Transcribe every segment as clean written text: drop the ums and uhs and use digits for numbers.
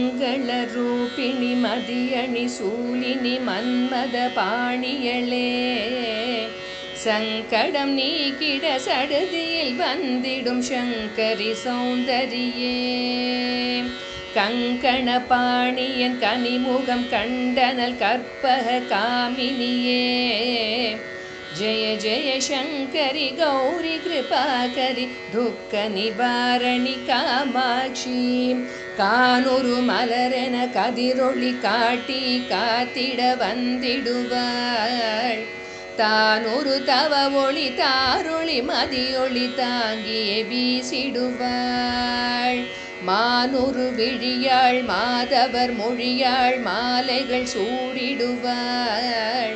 மங்களரூபிணி மதியணி சூலினி மன்மத பாணியளே சங்கடம் நீக்கிட சடுதியில் வந்திடும் சங்கரி சௌந்தரியே கங்கண பாணியன் கனிமுகம் கண்டனல் கற்பக காமினியே ஜய ஜய சங்கரி கௌரி கிருபாகரி துக்க நிவாரணி காமாட்சி கானூரு மலரென கதிரொளி காட்டி காத்திட வந்திடுவாள் தானொரு தவ ஒளி தாரொளி மதியொளி தாங்கியே வீசிடுவாள் மானொரு விழியாள் மாதவர் மொழியாள் மாலைகள் சூடிடுவாள்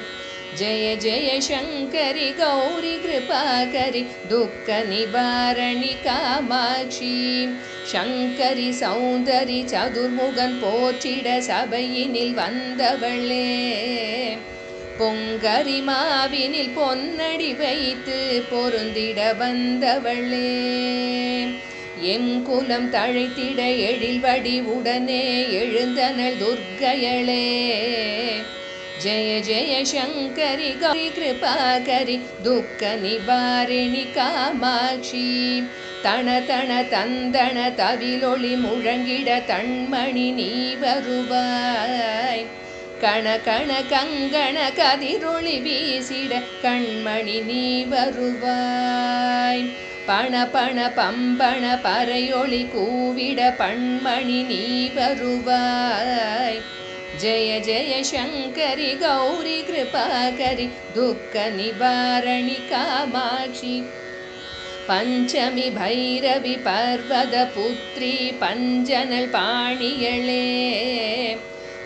ஜய ஜய சங்கரி கௌரி கிருபாகரி துக்க நிவாரணி காமாட்சி சங்கரி சௌந்தரி சதுர்முகன் போற்றிட சபையினில் வந்தவளே பொங்கரி மாவினில் பொன்னடி வைத்து பொருந்திட வந்தவளே எம் குலம் தழைத்திட எழில்வடி உடனே எழுந்தனள் துர்க்கையளே ஜய ஜய சங்கரி கௌரி கிருபாகரி துக்க நிவாரிணி காமாட்சி தன தன தந்தன தவிலொளி முழங்கிட தன்மணி நீ வருவாய் கண கண கங்கண கதிரொளி வீசிட கண்மணி நீ வருவாய் பண பண பம்பண பறையொளி கூவிட பண்மணி நீ வருவாய் ஜய ஜய சங்கரி கௌரி கிருபாகரி துக்க நிவாரணி காமாட்சி பஞ்சமி பைரவி பர்வத புத்ரி பஞ்சனல் பாணியளே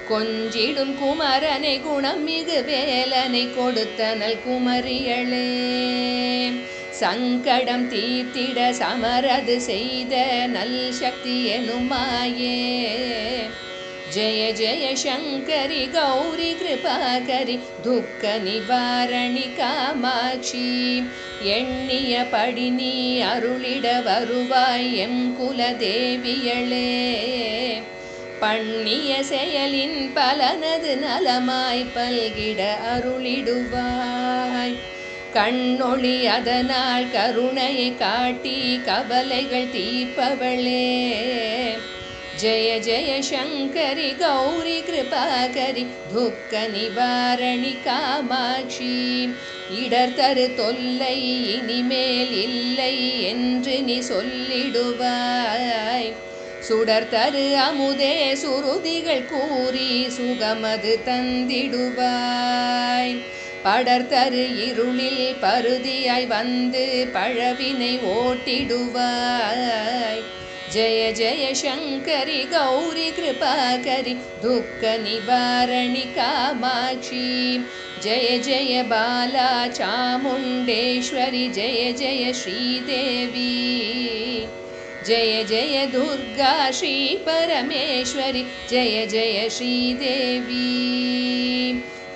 கொஞ்சிடும் குமரனை குணம் மிகு வேலனை கொடுத்தனல் குமரியளே சங்கடம் தீர்த்திட சமரது செய்த நல் சக்தி எனுமாயே ஜய ஜய சங்கரி கௌரி கிருபாகரி துக்க நிவாரணி காமாட்சி எண்ணிய படி நீ அருளிட வருவாய் எம் குல தேவியளே பண்ணிய செயலின் பலனது நலமாய் பல்கிட அருளிடுவாய் கண்ணொளி அதனால் கருணையை காட்டி கவலைகள் தீர்ப்பவளே ஜய ஜய சங்கரி கௌரி கிருபாகரி துக்க நிவாரணி காமாட்சி இடர் தரு தொல்லை இனிமேல் இல்லை என்று நீ சொல்லிடுவாய் சுடர் தரு அமுதே சுருதிகள் கூறி சுகமது தந்திடுவாய் படர் தரு இருளில் பருதியாய் வந்து பழவினை ஓட்டிடுவாய் ஜய ஜய சங்கரி கௌரி கிருபாகரி துக்க நிவாரணி காமாட்சி ஜய ஜய பாலா சாமுண்டேஸ்வரி ஜய ஜய ஸ்ரீதேவி ஜய ஜய துர்கா ஸ்ரீ பரமேஸ்வரி ஜய ஜய ஸ்ரீதேவி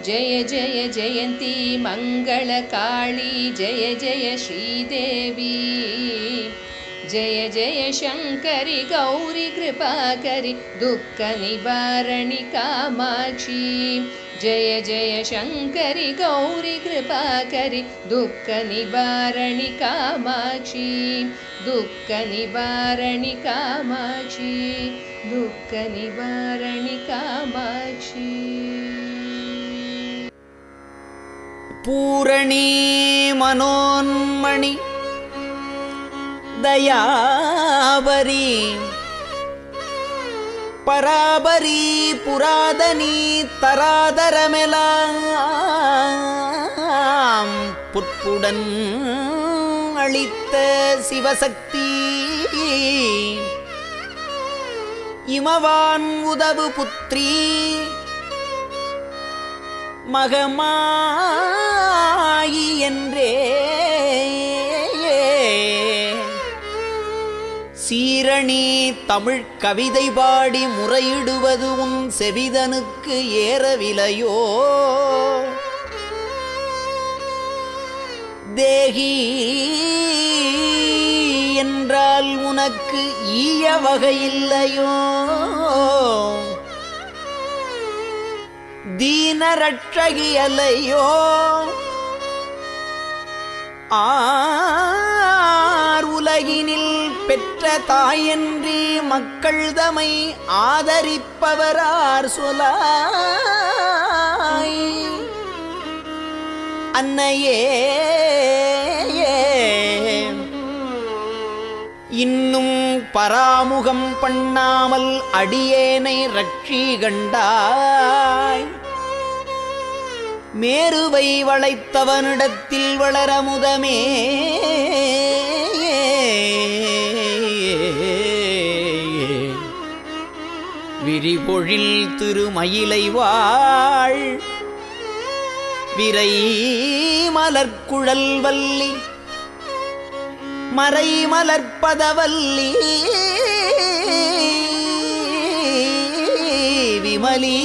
ஜய ஜய ஜெயந்தி மங்கள காளி ஜய ஜய ஸ்ரீதேவி ஜய ஜய சங்கரி கௌரி கிருபாகரி துக்க நிவாரணி காமாட்சி ஜய ஜய சங்கரி கௌரி கிருபாகரி துக்க நிவாரணி காமாட்சி துக்க நிவாரணி காமாட்சி துக்க நிவாரணி காமாட்சி பூரணி மனோன்மணி தயாவரி பராபரி புராதனி தராதரமெலாம் புட்புடன் அளித்த சிவசக்தி இமவான் உதவு புத்ரி மகமாயி என்றே சீரணி தமிழ் கவிதை பாடி முறையிடுவது உன் செவிதனுக்கு ஏறவிலையோ தேகி என்றால் உனக்கு ஈய வகையில்லையோ? தீனரட்சகியலையோ? உலகினில் பெற்ற தாயன்றி மக்கள் தமை ஆதரிப்பவரார் சொலாய். அன்னையே, இன்னும் பராமுகம் பண்ணாமல் அடியேனை ரட்சி கண்டாய். மேருவை வளைத்தவனிடத்தில் வளரமுதமே, விரிபொழில் திருமயிலை வாழ் விரை மலர்க்குழல் வல்லி மறை மலர்ப்பதவல்லி விமலி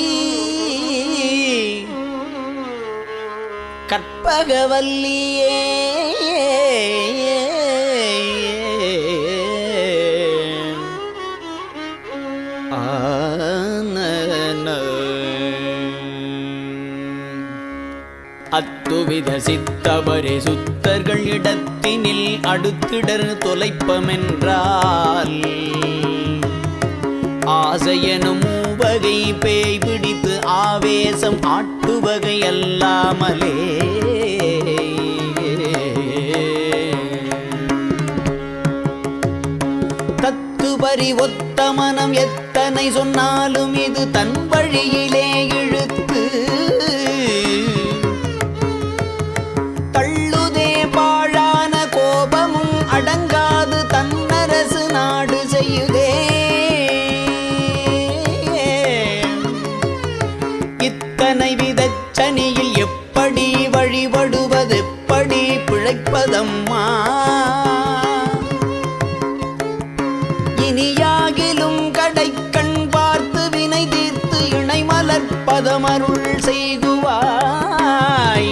கற்பகவல்லியே. அத்துவித சித்தபரி சுத்தர்கள் இடத்தினில் அடுத்திடர் தொலைப்பமென்றால் ஆசையனும் மூவகை பேய் பிடித்து ஆவேசம் ஆட்டுவகை அல்லாமலே தத்துபரி ஒத்த மனம் எத்தனை சொன்னாலும் இது தன் வழியிலே இழுத்து தள்ளுதே. பாழான கோபமும் அடங்காது தன்னரசு நாடு செய்யுதே. இத்தனை விதச்சனியில் எப்படி வழிபடுவது, எப்படி பிழைப்பதம்மா? இனியாகிலும் கடைக்கண் பார்த்து வினை தீர்த்து இணை மலர்ப்பதமருள் செய்குவாய்.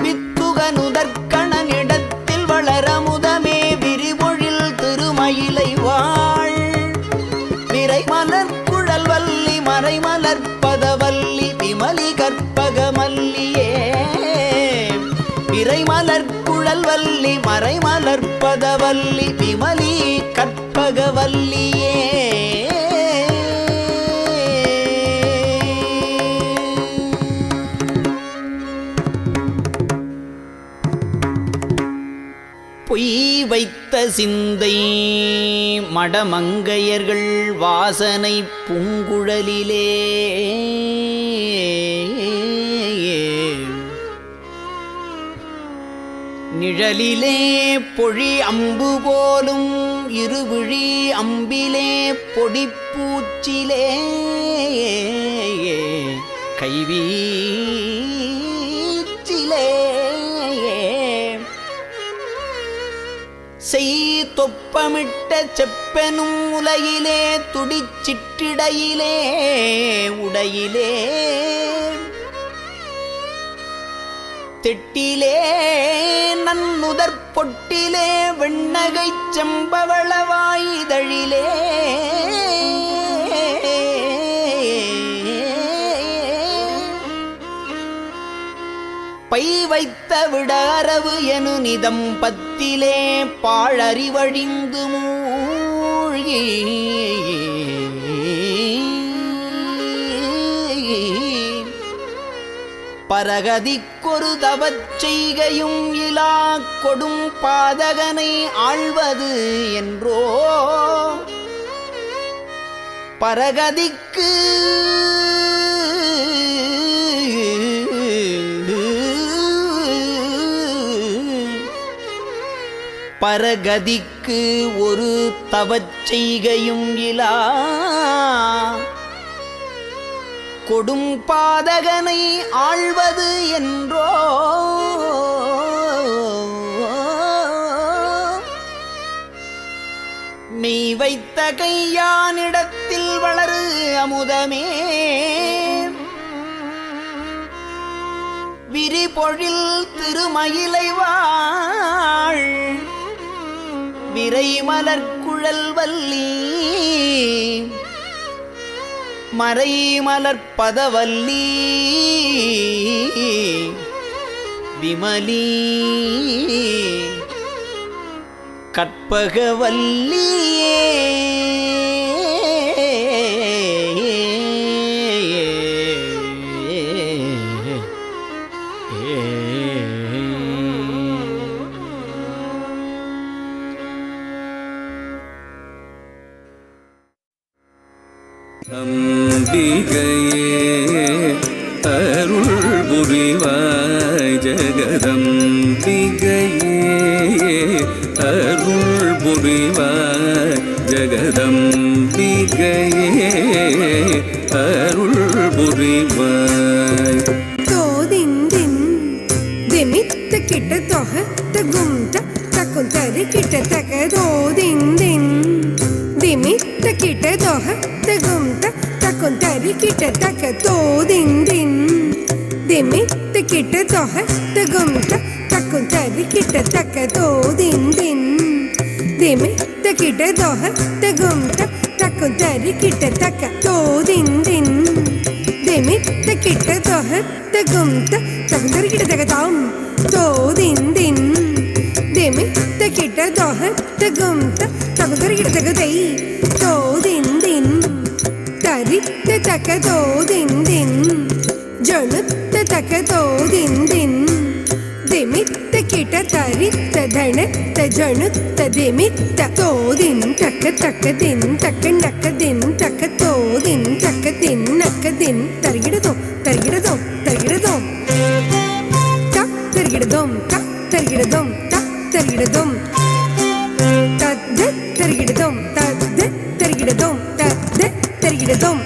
வித்துகனுதற்கணனிடத்தில் வளரமுதமே, விரிபொழில் திருமயிலை வாழ் விரை மலர்க்குழல் வல்லி மறை மலர்ப்பதவல்லி விமலி கற்பகமல்லியே. விரை மலர்க்குழல் வல்லி மறை மலர்ப்பதவல்லி விமலி கற்பகவல்லியே. பொய் வைத்த சிந்தை மடமங்கையர்கள் வாசனை பூங்குழலிலே நிழலிலே பொழி அம்பு போலும் இருவிழி அம்பிலே பொடிப்பூச்சிலே கைவீச்சிலே செய் தொப்பமிட்ட செப்பெனும் உலையிலே துடிச்சிட்டிடையிலே உடையிலே திட்டிலே நன்னுதற் பொட்டிலே வெண்ணகைச் செம்பவளவாயிதழிலே பை வைத்த விட அரவு எனு நிதம் பத்திலே பாழறிவழிந்து மூழ்கி பரகதிக்கொரு தவச் செய்கையும் இலா கொடும் பாதகனை ஆழ்வது என்றோ பரகதிக்கு பரகதிக்கு ஒரு தவச் செய்கையும் இலா கொடும் பாதகனை ஆழ்வது என்றோ மெய் வைத்த கையானிடத்தில் வளரு அமுதமே விரிபொழில் திருமயிலை வாழ் விரைமலர் குழல் வல்லி மறைமலர் பதவல்லி விமலி கற்பகவல்லியே அம்பிகையே அருள் புரிவாய் ஜெகதம்பிகையே அருள் புரிவாய் ஜெகதம்பிகையே அருள் புரிவாய் தோதிந்தின் திமித்த கிட்ட தொக தகுந்த தகுந்தரி கிட்ட தக தோதிந்தின் திமித்த கிட்ட தொக தகுந்த தகுந்தரி கிட்ட தக தோதிந்தின் திமித்த கிட்ட தொக தகுந்த தகுந்தரி கிட்ட தக தோதிந்தின் திமித்த கிட்ட தொக தகுந்த தகுந்தரி கிட்ட தக தோதிந்தின் திமித்த கிட்ட தொக தகுந்த தகுந்தரி கிட்ட தக தாம் தோதிந்தின் திமித்த கிட்ட தொக தகுந்த தகுந்தரி கிட்ட தக தை தோதிந்தின் தரித்த தக தோதிந்தின் ஜனுத்த தக தோதிந்தின் திமித்த கிட்ட தரித்த தனத்த ஜனுத்த திமித்த தோதின் தக்க தக்க தின் தக்க நக்க தின் தக்க தோதின் தக்க தின் நக்க தின் தருகிடதோ தருகிடதோ தருகிடதோ தருகிடதோம் தருகிடதோம் தருகிடதோம் தத்த தருகிடதோம் தத்த தருகிடதோம் தத்த தருகிடதோம்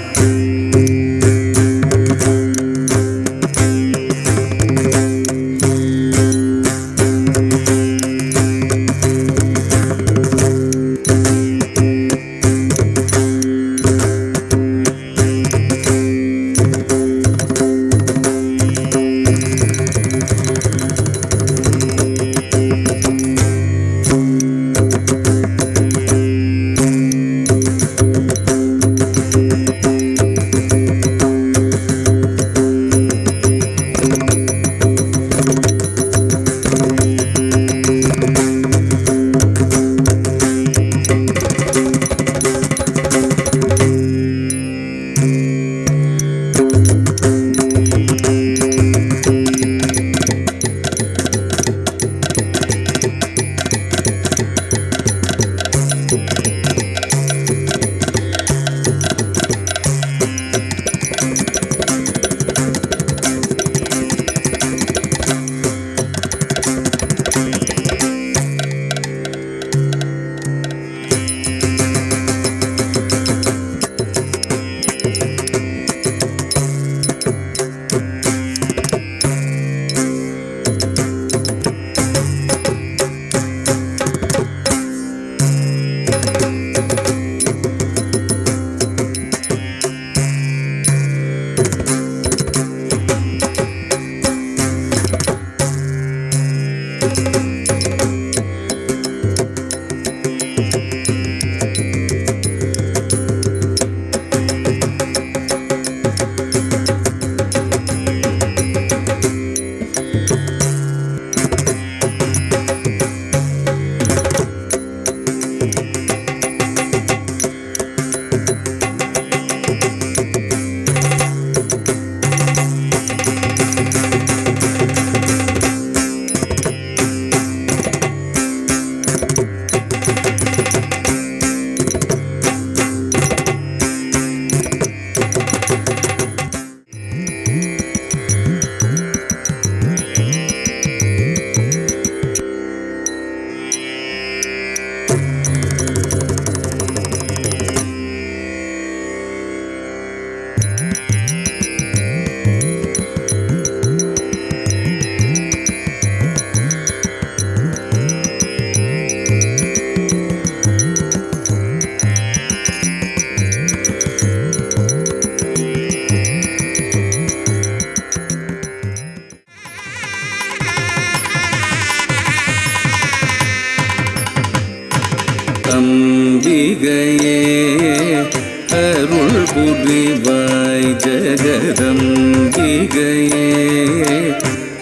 புரிவாய் ஜெகதம்பிகையே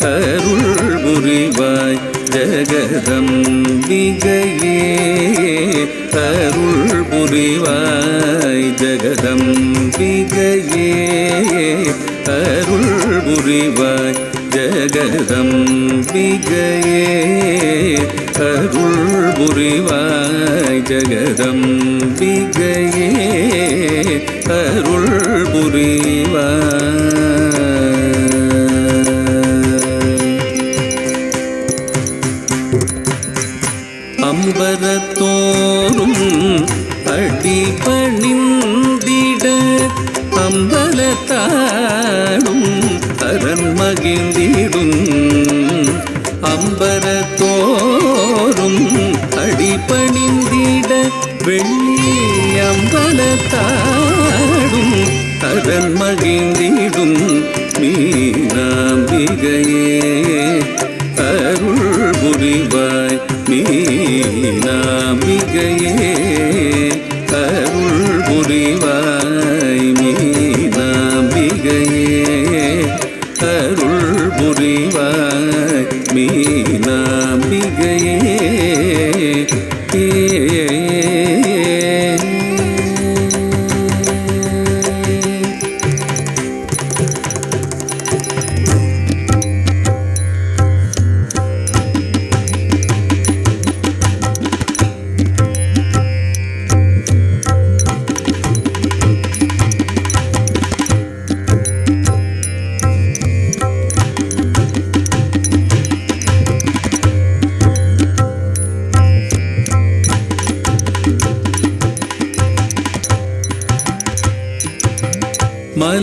அருள் புரிவாய் ஜெகதம்பிகையே அருள் புரிவாய் ஜெகதம்பிகையே அருள் புரிவாய் ஜெகதம்பிகையே அருள் புரிவாய் ஜெகதம்பிகையே அருள் புரிவாய். அம்பரத்தோறும் அடிபணிந்திட அம்பலத்தாடும் அரண் மகிழ்ந்திடும் அம்பரத்தோறும் அடிபணிந்திட வெள்ளி அம்பலத்தாடும் அரண் மகிழ்ந்திடும் மீனாம்பிகையே அருள் புரிவாய் மீனாம்பிகையே அருள் புரிவாய் மீனாம்பிகையே அருள் புரிவாய் மீனாம்பிகையே.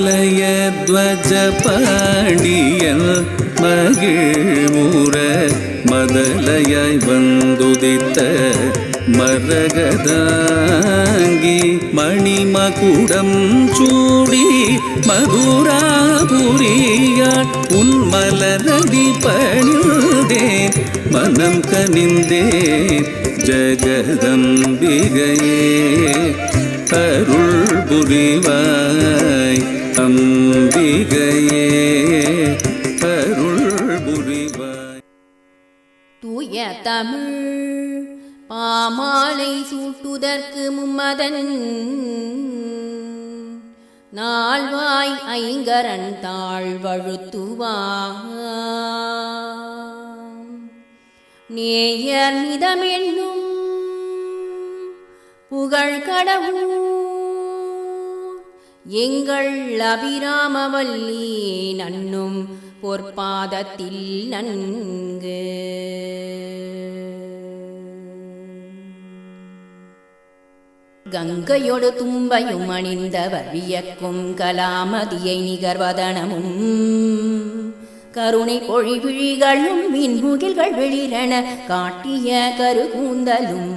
மலையத்வஜ பாண்டியன் மகிழ்முற மதலையாய் வந்துதித்த மரகதாங்கி மணிமகுடம் சூடி மதுராபுரியாள் உன் மலரடி பணிந்தேன் மனம் கனிந்தேன் ஜெகதம்பிகையே அருள் புரிவாய் அம்பிகையே அருள் புரிவாய். தூய தமிழ் பாமாலை சூட்டுதற்கு மும்மதன் நால்வாய் ஐங்கரன் தாழ்வழுத்துவான் நேயர் நிதமென்னும் புகழ் கடவுள் எங்கள் அபிராமவல்லி நன்னும் பொற்பாதத்தில் நன்கு கங்கையொடு தும்பையும் அணிந்தவர் வியக்கும் கலாமதியை நிகர்வதனமும் கருணை பொழிவிழிகளும் மின்முகில்கள் வெளிரென காட்டிய கருகூந்தலும்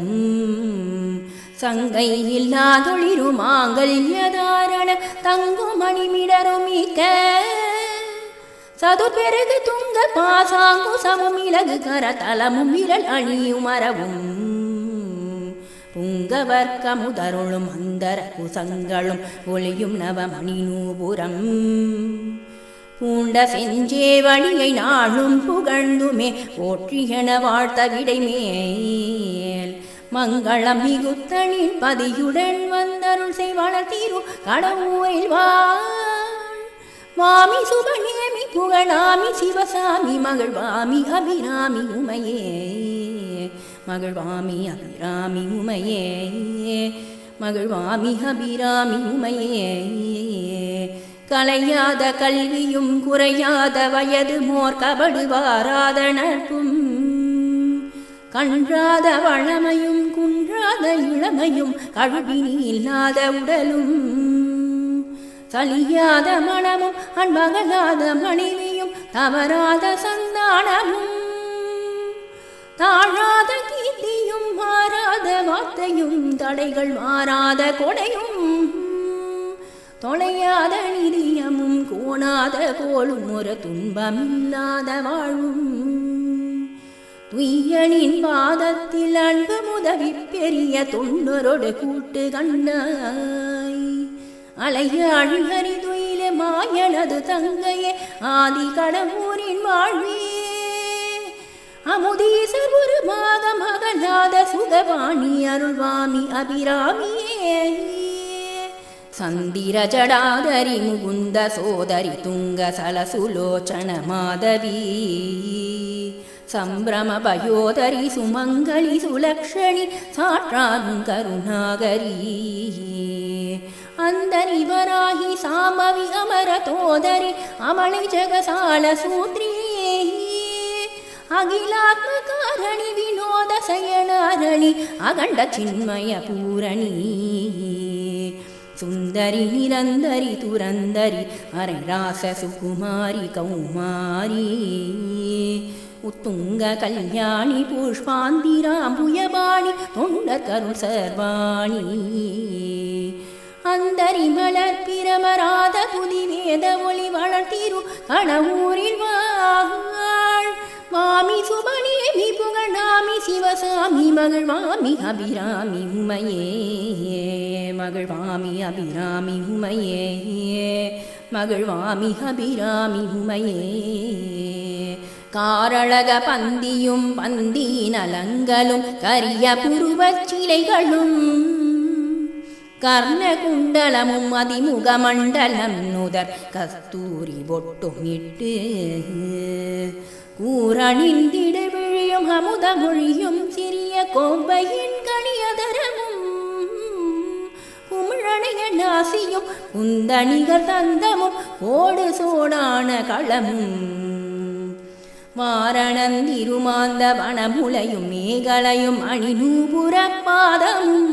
சங்கை இல்லாதொளிரு மாங்கல்யதாரண தங்கும் மணிமிடரும் மிக்க சதுர்பெருகு துங்க பாசாங்கு சமும் இலகு கரதலமும் விரல் அணியும் மரவும் புங்கவர்க்க முதருளும் அந்தர குசங்களும் ஒளியும் நவமணி நூபுரம் பூண்ட செஞ்சேவடியை நாளும் புகழ்ந்துமே போற்றியன வாழ்த்த விடைமேல் மங்களம் மிகுத்தனின் பதியுடன் வந்தருள் செய்வாளர் தீரு கடவுரில் வாமி சுபநேமி புகழாமி சிவசாமி மகிழ்வாமி அபிராமி உமையே மகிழ்வாமி அபிராமி உமையே மகிழ்வாமி அபிராமி உமையே கலையாத கல்வியும் குறையாத வயது மோர் கபடுவாராத நட்பும் கன்றாத வளமையும் குன்றாத இளமையும் கழுவினி இல்லாத உடலும் சலியாத மனமும் அன்பகலாத மனைவியும் தவறாத சந்தானமும் தாழாத கீர்த்தியும் மாறாத வார்த்தையும் தடைகள் மாறாத கொடையும் தொலையாத நிதியமும் கோணாத கோளும் ஒரு துன்பமில்லாத வாழும் துய்யனின் பாதத்தில் அன்பு முதவி பெரிய தொண்டரோடு கூட்டு கண்ணாய் அலைய அழிகரி துயில மாயனது தங்கையே ஆதி கடவுரின் வாழ்வே அமுதீசர் ஒரு மாதம் அகலாத சுதவாணி அருள்வாமி அபிராமியே சந்திர ஜடாதரி முகுந்த சோதரி துங்க சலசுலோச்சன மாதவி சம்பிரம பயோதரி சுமங்கலி சுலக்ஷணி சாற்றாரும் கருணாகரி அந்தரி வராகி சாமவி அமர தோதரி அமளை ஜகசால சூத்ரியே அகிலாத்மகாரணி வினோத சயனாரணி அகண்ட சின்மய பூரணி சுந்தரி நிரந்தரி துரந்தரி அரைராச சுகுமாரி கௌமாரி உத்துங்க கல்யாணி புஷ்பாந்திராம்புயபாணி தொண்டர் கருள் சர்வாணி அந்தரி மலர் பிரமராத புதி வேத ஒளி வளர்த்திரு கணவூரில் வாழ் வாமி சுபநேமி புகழாமி சிவசாமி மகிழ்வாமி அபிராமி உமையே மகிழ்வாமி அபிராமி உமையே மகிழ்வாமி அபிராமி உமையே காரழக பந்தியும் பந்தி நலங்களும் கரிய புருவச்சிலைகளும் கர்ண குண்டலமும் அதிமுக மண்டலம் நுதர் கஸ்தூரி பொட்டுமிட்டு கூரணிந்திட விழியும் அமுத மொழியும் சிறிய கோம்பையின் கணியதரமும் குமிழனைய நாசியும் குந்தணிகர் தந்தமும் ஓடு சோடான களமும் வாரணந்திருமாந்த வனமுலையும் மேகலையும் அணிநூபுர பாதமும்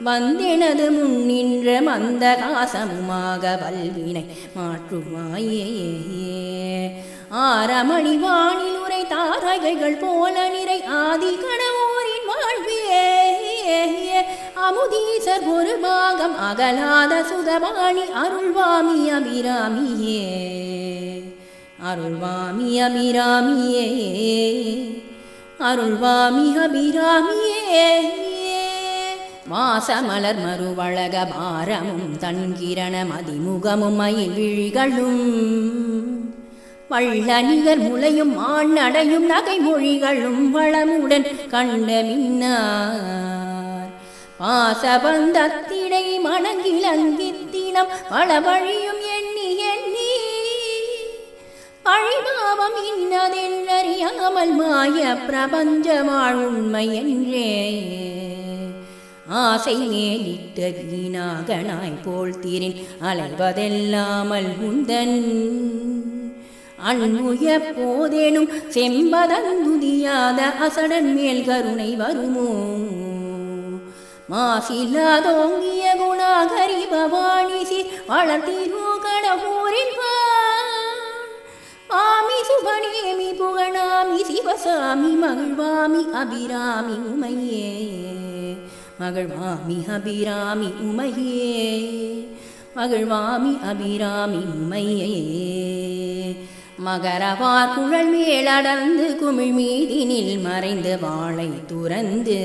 வந்தெனது முன்னின்ற மந்த காசமுமாக வல்வினை மாற்றுவாயே ஆரமணி வானில் உரை தாரகைகள் போல நிறை ஆதி கணவூரின் வாழ்வே அமுதீசர் ஒரு பாகம் அகலாத சுகவாணி அருள்வாமி அபிராமியே அருள்வாமி அபிராமியே அருள்வாமி அபிராமியே வாசமலர் மறுவழக பாரமும் தன்கிரண மதிமுகமும் மயில் விழிகளும் வள்ள நிகர் முளையும் ஆண்ணடையும் நகை மொழிகளும் வளமுடன் கண்ட மின்னார் பாசபந்தத்திடை மணங்கிலங்கித்தினம் வளவழியும் எண்ணி எண்ணி பழிபாவம் இன்னதென்றறியாமல் மாய பிரபஞ்ச வாழ்வுண்மை என்றே ஆசை மேலிட்ட வீணாகனாய் போழ்த்திரின் அலைவதெல்லாமல் முந்தன் அன்புய போதேனும் செம்பதந்துதியாத அசடன் மேல் கருணை வருமோ மாசில்லாதோங்கிய குணாகரி பவானிசி வளர்த்திரோ கடவுரின் ஆமி சுபநேமி புகழாமி சிவசாமி மகிழ்வாமி அபிராமி உமையே மகிழ்வாமி அபிராமி உமையே மகிழ்வாமி அபிராமி உமையே மகரவார் குழல் மேலடர்ந்து குமிழ் மீதினில் மறைந்து வாளை துறந்து